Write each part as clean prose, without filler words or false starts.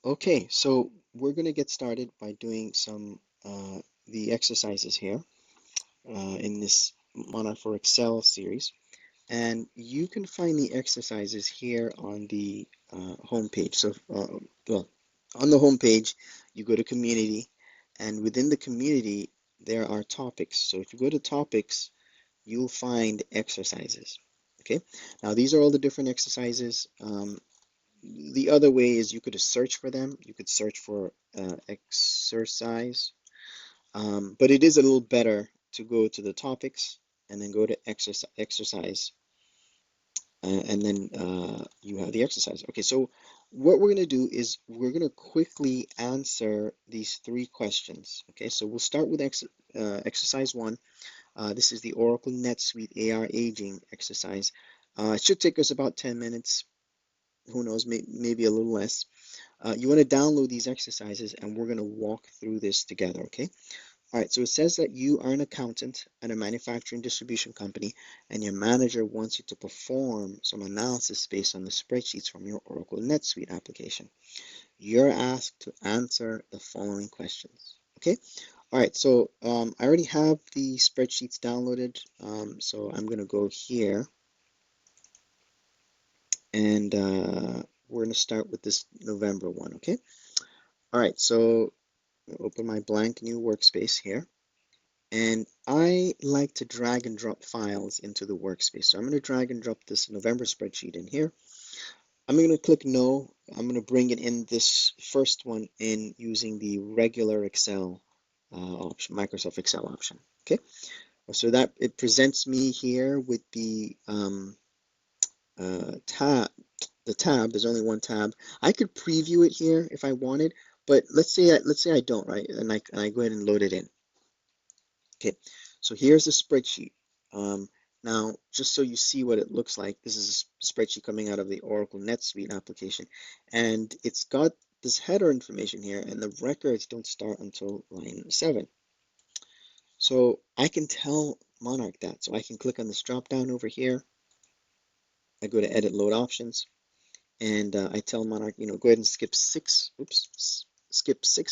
Okay, so we're going to get started by doing some the exercises here in this Monarch for Excel series. And you can find the exercises here on the home page. So, well, on the home page, you go to community, and within the community, there are topics. So if you go to topics, you'll find exercises. Okay, now these are all the different exercises. The other way is you could search for them. You could search for exercise, but it is a little better to go to the topics and then go to exercise, and then you have the exercise. Okay, so what we're going to do is we're going to quickly answer these three questions. Okay, so we'll start with exercise one. This is the Oracle NetSuite AR aging exercise. It should take us about 10 minutes. Who knows, maybe a little less. You want to download these exercises and we're going to walk through this together, okay? All right, so it says that you are an accountant at a manufacturing distribution company and your manager wants you to perform some analysis based on the spreadsheets from your Oracle NetSuite application. You're asked to answer the following questions, okay? All right, so I already have the spreadsheets downloaded, so I'm going to go here and we're going to start with this November one, okay? All right, so open my blank new workspace here. And I like to drag and drop files into the workspace. So I'm going to drag and drop this November spreadsheet in here. I'm going to click no. I'm going to bring it in this first one in using the regular Excel option, Microsoft Excel option. Okay, so that it presents me here with the tab. The tab, there's only one tab. I could preview it here if I wanted, but let's say I don't, right? And I go ahead and load it in. Okay, so here's the spreadsheet. Um, Now, just so you see what it looks like, this is a spreadsheet coming out of the Oracle NetSuite application, and it's got this header information here, and the records don't start until line 7. So I can tell Monarch that. So I can click on this drop down over here. I go to Edit Load Options, and I tell Monarch, go ahead and skip 6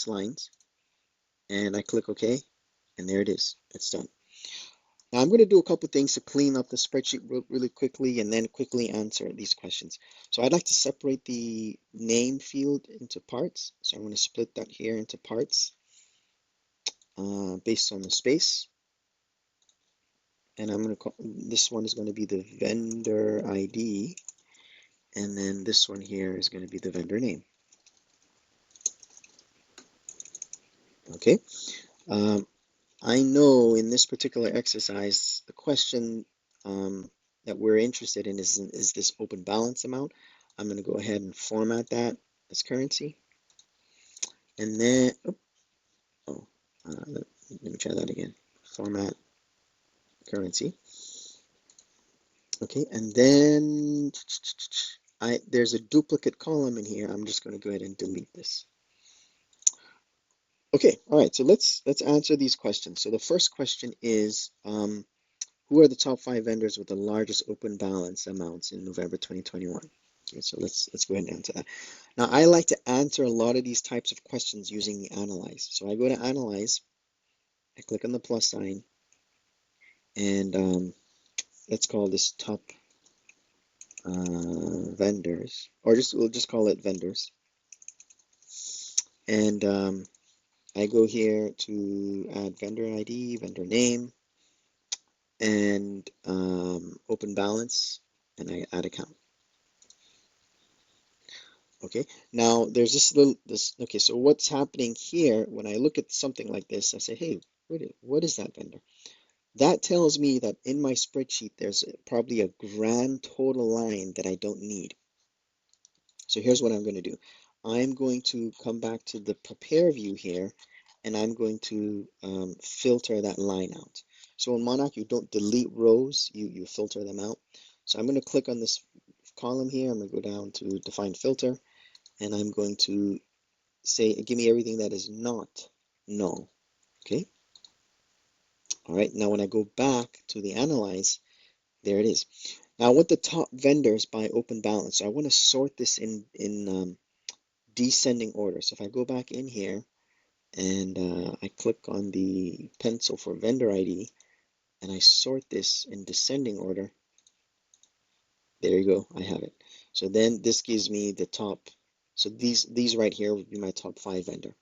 lines, and I click OK, and there it is. It's done. Now I'm going to do a couple things to clean up the spreadsheet really quickly and then quickly answer these questions. So I'd like to separate the name field into parts. So I'm going to split that here into parts based on the space. And I'm going to call this one is going to be the vendor ID. And then this one here is going to be the vendor name. Okay. I know in this particular exercise, the question that we're interested in is this open balance amount. I'm going to go ahead and format that as currency. And then, let me try that again. Format currency. Okay, and then there's a duplicate column in here. I'm just going to go ahead and delete this. Okay, all right, so let's answer these questions. So the first question is, who are the top 5 vendors with the largest open balance amounts in November 2021? Okay, so let's go ahead and answer that. Now, I like to answer a lot of these types of questions using the Analyze. So I go to Analyze, I click on the plus sign, and let's call this top vendors, or we'll just call it vendors. And I go here to add vendor ID, vendor name, and open balance, and I add account. Okay, now there's okay, so what's happening here when I look at something like this, I say, hey, what is that vendor? That tells me that in my spreadsheet, there's probably a grand total line that I don't need. So here's what I'm going to do. I'm going to come back to the prepare view here, and I'm going to filter that line out. So in Monarch, you don't delete rows, you filter them out. So I'm going to click on this column here. I'm going to go down to define filter, and I'm going to say, give me everything that is not null. Okay. All right. Now, when I go back to the analyze, there it is. Now, I want the top vendors by open balance. So I want to sort this in descending order. So if I go back in here and I click on the pencil for vendor ID and I sort this in descending order, there you go, I have it. So then this gives me the top. So these right here would be my top 5 vendor.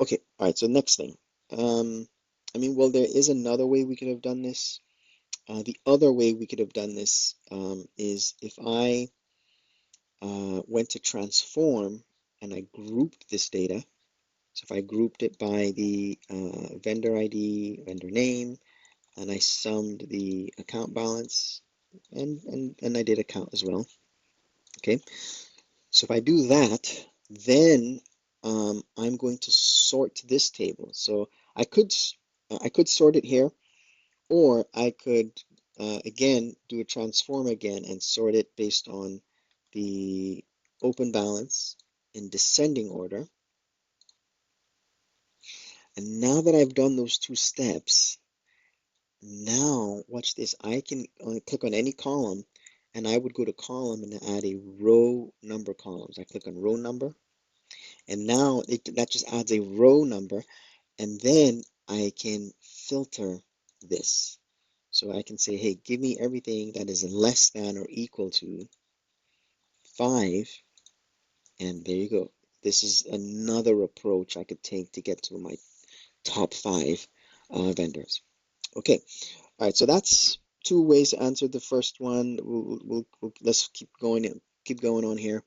Okay, all right, so next thing. I mean, well, there is another way we could have done this. The other way we could have done this is if I went to transform and I grouped this data. So if I grouped it by the vendor ID, vendor name, and I summed the account balance, and I did account as well. Okay, so if I do that, then I'm going to sort this table. So I could sort it here, or I could again do a transform again and sort it based on the open balance in descending order. And now that I've done those 2 steps, now watch this. I can click on any column and I would go to column and add a row number columns. I click on row number and now that just adds a row number, and then I can filter this. So I can say, hey, give me everything that is less than or equal to 5, and there you go. This is another approach I could take to get to my top 5 vendors. Okay, all right, so that's 2 ways to answer the first one. Let's keep going on here.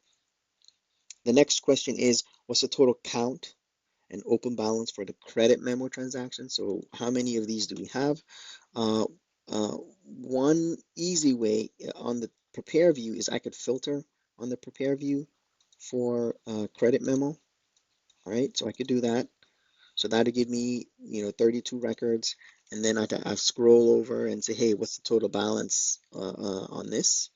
The next question is, what's the total count and open balance for the credit memo transaction? So how many of these do we have? Uh, One easy way on the prepare view is I could filter on the prepare view for credit memo. All right, so I could do that. So that'll give me, 32 records, and then I scroll over and say, hey, what's the total balance on this?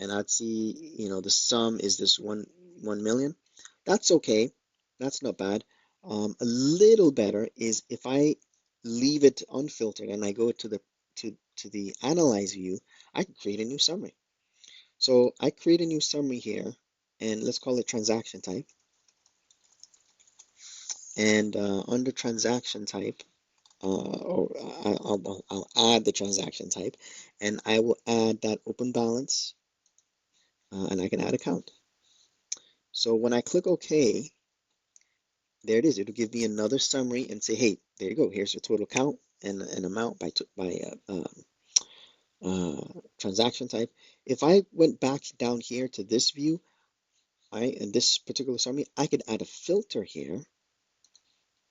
And I'd see, the sum is this 1 million. That's okay. That's not bad. A little better is if I leave it unfiltered and I go to the analyze view, I can create a new summary. So I create a new summary here, and let's call it transaction type. And under transaction type, or I'll add the transaction type, and I will add that open balance, and I can add account. So when I click OK, there it is. It'll give me another summary and say, hey, there you go. Here's your total count and an amount by transaction type. If I went back down here to this view, in this particular summary, I could add a filter here,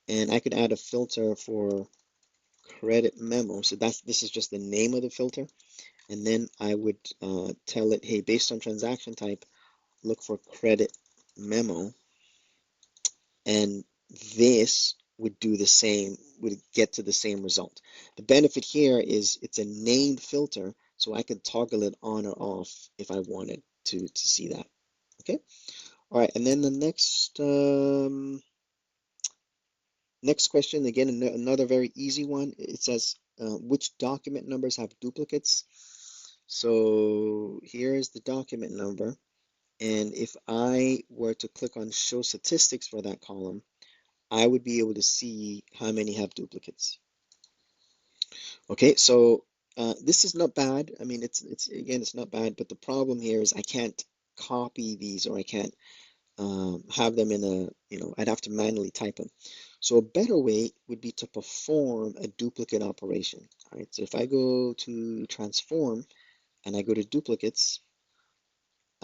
and I could add a filter for credit memo. So this is just the name of the filter, and then I would tell it, hey, based on transaction type, look for credit memo, and this would do the same, would get to the same result. The benefit here is it's a named filter, so I could toggle it on or off if I wanted to see that. Okay. All right, and then the next question, again, another very easy one. It says, which document numbers have duplicates? So here's the document number. And if I were to click on show statistics for that column, I would be able to see how many have duplicates. Okay, so this is not bad. I mean, it's again, it's not bad, but the problem here is I can't copy these, or I can't have them in a, I'd have to manually type them. So a better way would be to perform a duplicate operation. All right, so if I go to transform and I go to duplicates,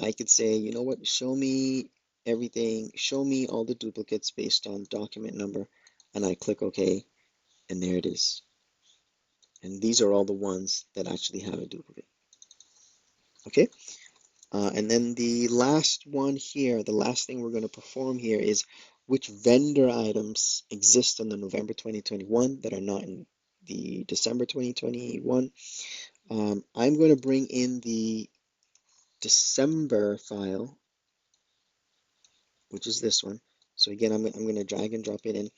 I could say, you know what, show me everything, show me all the duplicates based on document number, and I click OK, and there it is. And these are all the ones that actually have a duplicate. Okay, and then the last one here, the last thing we're going to perform here is which vendor items exist in the November 2021 that are not in the December 2021. I'm going to bring in the December file, which is this one. So again, I'm going to drag and drop it in.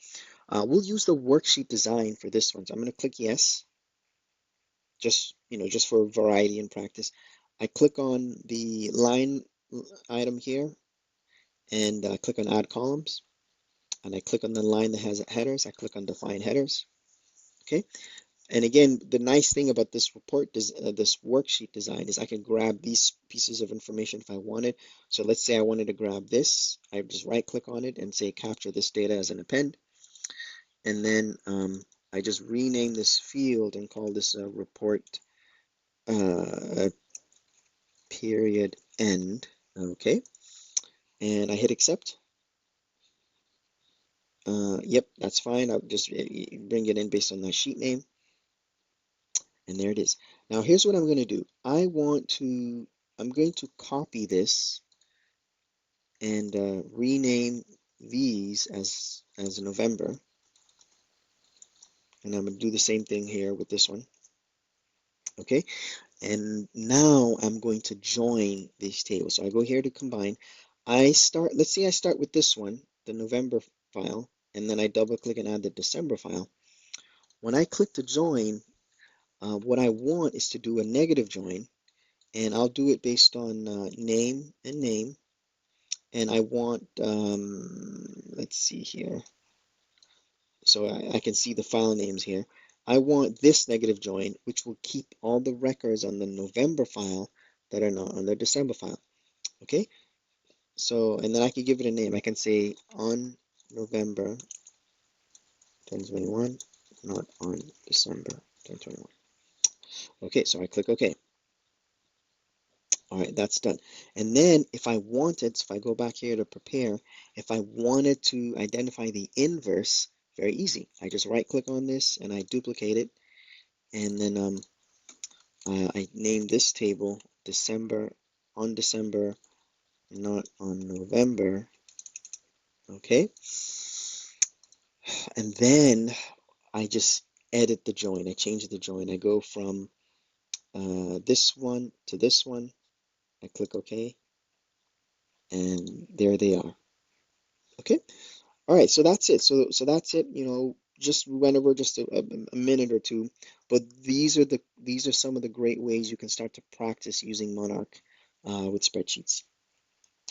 We'll use the worksheet design for this one. So I'm going to click yes, just for variety and practice. I click on the line item here, and click on Add Columns, and I click on the line that has headers. I click on Define Headers. Okay, and again, the nice thing about this this worksheet design is I can grab these pieces of information if I wanted. So let's say I wanted to grab this. I just right click on it and say capture this data as an append. And then I just rename this field and call this a report period end. Okay, and I hit accept. Yep, that's fine. I'll just bring it in based on the sheet name. And there it is. Now here's what I'm going to do. I'm going to copy this and rename these as November. And I'm going to do the same thing here with this one. Okay. And now I'm going to join these tables. So I go here to combine. Let's say I start with this one, the November file, and then I double click and add the December file. When I click to join, what I want is to do a negative join, and I'll do it based on name and name. And I want, let's see here. So I can see the file names here. I want this negative join, which will keep all the records on the November file that are not on the December file. Okay, so, and then I can give it a name. I can say on November 2021, not on December 2021. Okay, so I click OK. All right, that's done. And then if I wanted, so if I go back here to prepare, if I wanted to identify the inverse, very easy. I just right click on this and I duplicate it. And then I name this table December, on December, not on November. Okay. And then I just edit the join. I change the join. I go from this one to this one. I click OK. And there they are. Okay. All right, so that's it. So that's it. You know, just went over just a minute or two, but these are some of the great ways you can start to practice using Monarch with spreadsheets.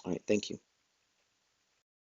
All right, thank you.